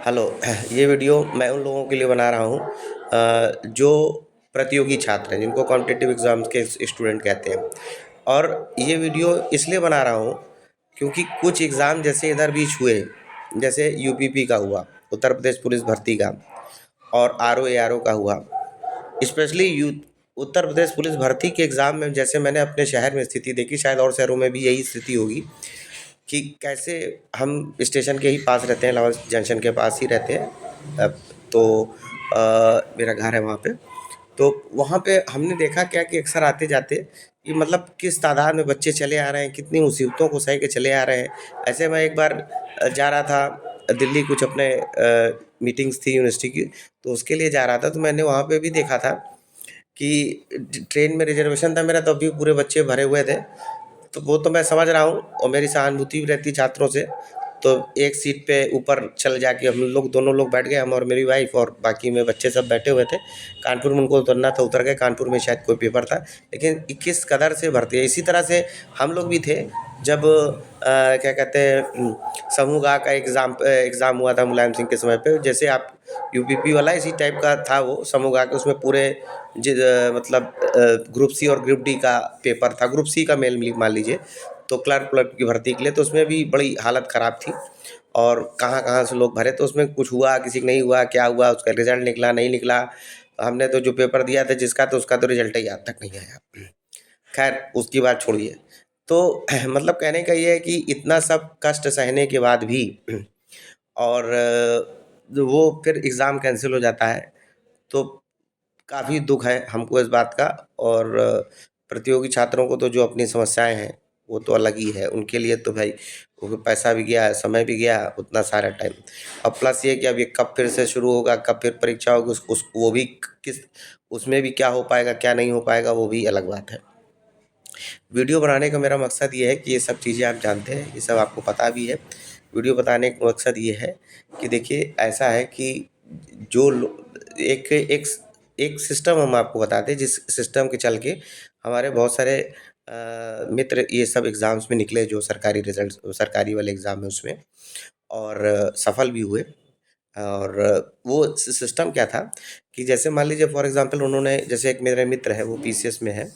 Hello. ये video मैं उन लोगों के लिए बना रहा हूँ जो प्रतियोगी छात्र हैं, जिनको कॉम्पिटिटिव एग्ज़ाम्स के स्टूडेंट कहते हैं। और ये वीडियो इसलिए बना रहा हूँ क्योंकि कुछ एग्ज़ाम जैसे इधर बीच हुए, जैसे यूपीपी का हुआ, उत्तर प्रदेश पुलिस भर्ती का, और आरओ एआरओ का हुआ। स्पेशली उत्तर प्रदेश पुलिस भर्ती के एग्ज़ाम में जैसे मैंने अपने शहर में स्थिति देखी, शायद और शहरों में भी यही स्थिति होगी कि कैसे हम स्टेशन के ही पास रहते हैं, लाहौल जंक्शन के पास ही रहते हैं। तो मेरा घर है वहाँ पे। तो वहाँ पे हमने देखा क्या कि अक्सर आते-जाते कि मतलब किस तादाद में बच्चे चले आ रहे हैं, कितनी मुसीबतों को सह के चले आ रहे हैं। ऐसे मैं एक बार जा रहा था दिल्ली, कुछ अपने मीटिंग्स थी यूनिवर्सिटी की, तो उसके लिए जा रहा था, तो मैंने वहाँ पे भी देखा था कि ट्रेन में रिजर्वेशन था मेरा, तब भी पूरे बच्चे भरे हुए थे। तो वो तो मैं समझ रहा हूँ और मेरी सहानुभूति भी रहती है छात्रों से। तो एक सीट पे ऊपर चल जाके हम लोग दोनों लोग बैठ गए, हम और मेरी वाइफ, और बाकी में बच्चे सब बैठे हुए थे। कानपुर में उनको उतरना था, उतर गए। कानपुर में शायद कोई पेपर था, लेकिन किस कदर से भर्ती है। इसी तरह से हम लोग भी थे जब क्या कहते हैं समूह गा का एग्ज़ाम हुआ था मुलायम सिंह के समय पे। जैसे आप यूपीपी वाला इसी टाइप का था वो समूह गा के, उसमें पूरे मतलब ग्रुप सी और ग्रुप डी का पेपर था, ग्रुप सी का मेल मान लीजिए, तो क्लर्क की भर्ती के लिए। तो उसमें भी बड़ी हालत ख़राब थी और कहाँ-कहाँ से लोग भरे। तो उसमें कुछ हुआ, किसी को नहीं हुआ, क्या हुआ, उसका रिज़ल्ट निकला, नहीं निकला। हमने तो जो पेपर दिया था जिसका, तो उसका तो रिज़ल्ट ही आज तक नहीं आया। खैर उसकी बात छोड़िए। तो मतलब कहने का ये है कि इतना सब कष्ट सहने के बाद भी और वो फिर एग्ज़ाम कैंसल हो जाता है, तो काफ़ी दुःख है हमको इस बात का। और प्रतियोगी छात्रों को तो जो अपनी समस्याएँ हैं, वो तो अलग ही है। उनके लिए तो भाई वो पैसा भी गया, समय भी गया, उतना सारा टाइम। अब प्लस ये कि अब ये कब फिर से शुरू होगा, कब फिर परीक्षा होगी, उस वो भी किस उसमें भी क्या हो पाएगा, क्या नहीं हो पाएगा, वो भी अलग बात है। वीडियो बनाने का मेरा मकसद ये है कि ये सब चीज़ें आप जानते हैं, ये सब आपको पता भी है। वीडियो बताने का मकसद ये है कि देखिए ऐसा है कि जो लो एक एक एक सिस्टम हम आपको बताते हैं, जिस सिस्टम के चल के हमारे बहुत सारे मित्र ये सब एग्ज़ाम्स में निकले, जो सरकारी रिज़ल्ट्स सरकारी वाले एग्ज़ाम है उसमें, और सफल भी हुए। और वो सिस्टम क्या था कि जैसे मान लीजिए फॉर एग्ज़ाम्पल उन्होंने, जैसे एक मेरे मित्र है वो पीसीएस में है,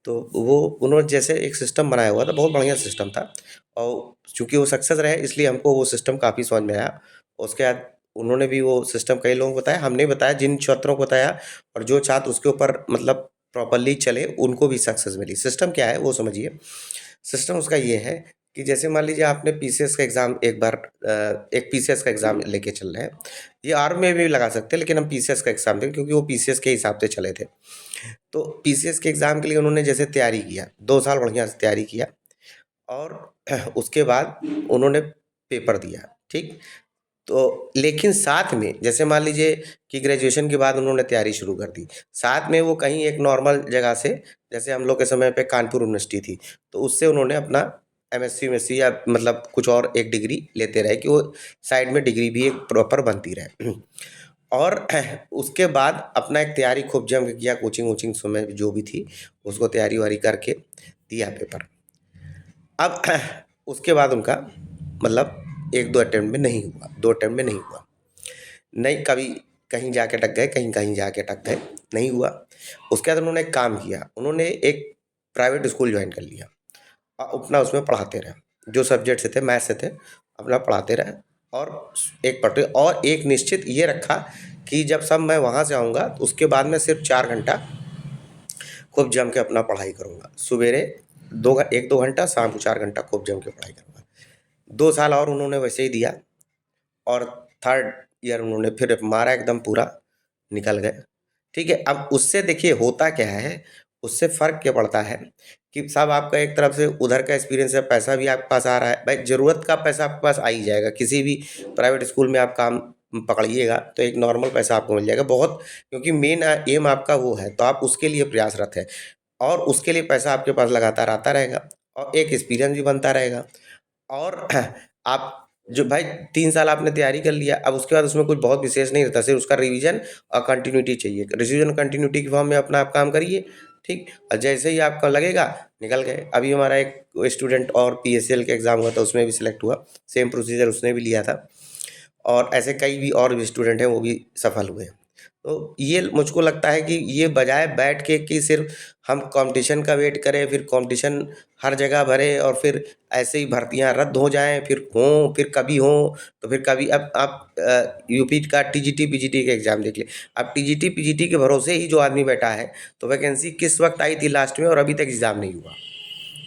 तो वो उन्होंने जैसे एक सिस्टम बनाया हुआ था, बहुत बढ़िया सिस्टम था। और चूँकि वो सक्सेस रहे इसलिए हमको वो सिस्टम काफ़ी समझ में आया। उसके बाद उन्होंने भी वो सिस्टम कई लोगों को बताया, हमने भी बताया, जिन छात्रों को बताया, और जो छात्र उसके ऊपर मतलब प्रॉपर्ली चले उनको भी सक्सेस मिली। सिस्टम क्या है वो समझिए। सिस्टम उसका ये है कि जैसे मान लीजिए आपने पीसीएस का एग्ज़ाम एक बार एक पीसीएस का एग्ज़ाम लेके चल रहे हैं। ये आर्मी में भी लगा सकते हैं, लेकिन हम पीसीएस का एग्ज़ाम दें क्योंकि वो पीसीएस के हिसाब से चले थे। तो पीसीएस के एग्ज़ाम के लिए उन्होंने जैसे तैयारी किया, 2 साल बढ़िया से तैयारी किया, और उसके बाद उन्होंने पेपर दिया, ठीक? तो लेकिन साथ में जैसे मान लीजिए कि ग्रेजुएशन के बाद उन्होंने तैयारी शुरू कर दी। साथ में वो कहीं एक नॉर्मल जगह से, जैसे हम लोग के समय पे कानपुर यूनिवर्सिटी थी, तो उससे उन्होंने अपना एमएससी-वेमएससी या मतलब कुछ और एक डिग्री लेते रहे कि वो साइड में डिग्री भी एक प्रॉपर बनती रहे। और उसके बाद अपना एक तैयारी खूब जम के किया, कोचिंग-वोचिंग समय जो भी थी, उसको तैयारी-वारी करके दिया पेपर। अब उसके बाद उनका मतलब 1-2 अटेम्प्ट में नहीं हुआ, 2 अटेम्प्ट में नहीं हुआ। नहीं, कभी कहीं जाके अटक गए, कहीं जाके अटक गए, नहीं हुआ। उसके बाद उन्होंने एक काम किया, उन्होंने एक प्राइवेट स्कूल जॉइन कर लिया। अपना उसमें पढ़ाते रहे, जो सब्जेक्ट से थे, मैथ से थे, अपना पढ़ाते रहे। और और एक निश्चित ये रखा कि जब सब मैं वहाँ से आऊँगा, तो उसके बाद में सिर्फ़ 4 घंटा खूब जम के अपना पढ़ाई करूँगा। सुबेरे 1-2 घंटा, शाम को 4 घंटा खूब जम के पढ़ाई करूँगा। 2 साल और उन्होंने वैसे ही दिया, और 3rd ईयर उन्होंने फिर मारा एकदम पूरा, निकल गए। ठीक है? अब उससे देखिए होता क्या है, उससे फ़र्क क्या पड़ता है कि साहब आपका एक तरफ से उधर का एक्सपीरियंस है, पैसा भी आपके पास आ रहा है। भाई ज़रूरत का पैसा आपके पास आ ही जाएगा। किसी भी प्राइवेट स्कूल में आप काम पकड़िएगा तो एक नॉर्मल पैसा आपको मिल जाएगा। बहुत, क्योंकि मेन एम आपका वो है, तो आप उसके लिए प्रयासरत हैं, और उसके लिए पैसा आपके पास लगातार आता रहेगा, और एक एक्सपीरियंस भी बनता रहेगा। और आप जो भाई 3 साल आपने तैयारी कर लिया, अब उसके बाद उसमें कुछ बहुत विशेष नहीं रहता, सिर्फ उसका रिवीजन और कंटिन्यूटी चाहिए। रिवीजन कंटिन्यूटी के फॉर्म में अपना आप काम करिए, ठीक? और जैसे ही आपका लगेगा, निकल गए। अभी हमारा एक स्टूडेंट और पीएसएल का एग्ज़ाम हुआ था, उसमें भी सिलेक्ट हुआ, सेम प्रोसीजर उसने भी लिया था। और ऐसे कई भी और भी स्टूडेंट हैं वो भी सफल हुए। तो ये मुझको लगता है कि ये बजाय बैठ के कि सिर्फ हम कंपटीशन का वेट करें, फिर कंपटीशन हर जगह भरे और फिर ऐसे ही भर्तियां रद्द हो जाएं, फिर कभी हों, तो फिर कभी अब आप यूपी का टीजीटी पीजीटी का एग्जाम देख ले। अब टीजीटी पीजीटी के भरोसे ही जो आदमी बैठा है, तो वैकेंसी किस वक्त आई थी लास्ट में और अभी तक एग्जाम नहीं हुआ।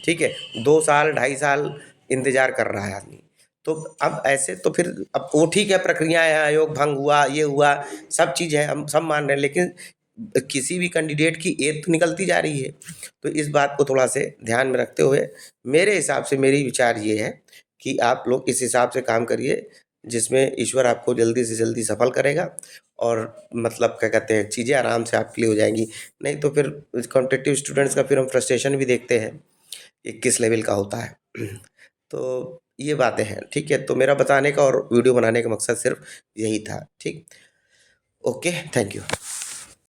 ठीक है, 2 साल 2.5 साल इंतजार कर रहा है आदमी। तो अब ऐसे तो फिर अब वो ठीक है, प्रक्रियाएं हैं, आयोग भंग हुआ, ये हुआ, सब चीज़ है, हम सब मान रहे हैं, लेकिन किसी भी कैंडिडेट की एज तो निकलती जा रही है। तो इस बात को थोड़ा से ध्यान में रखते हुए मेरे हिसाब से मेरी विचार ये है कि आप लोग इस हिसाब से काम करिए जिसमें ईश्वर आपको जल्दी से जल्दी सफल करेगा और मतलब क्या कहते हैं, चीज़ें आराम से आपके लिए हो जाएंगी। नहीं तो फिर कॉम्पिटिटिव स्टूडेंट्स का फिर हम फ्रस्ट्रेशन भी देखते हैं कि किस लेवल का होता है। तो ये बातें हैं, ठीक है। तो मेरा बताने का और वीडियो बनाने का मकसद सिर्फ यही था। ठीक, ओके, थैंक यू।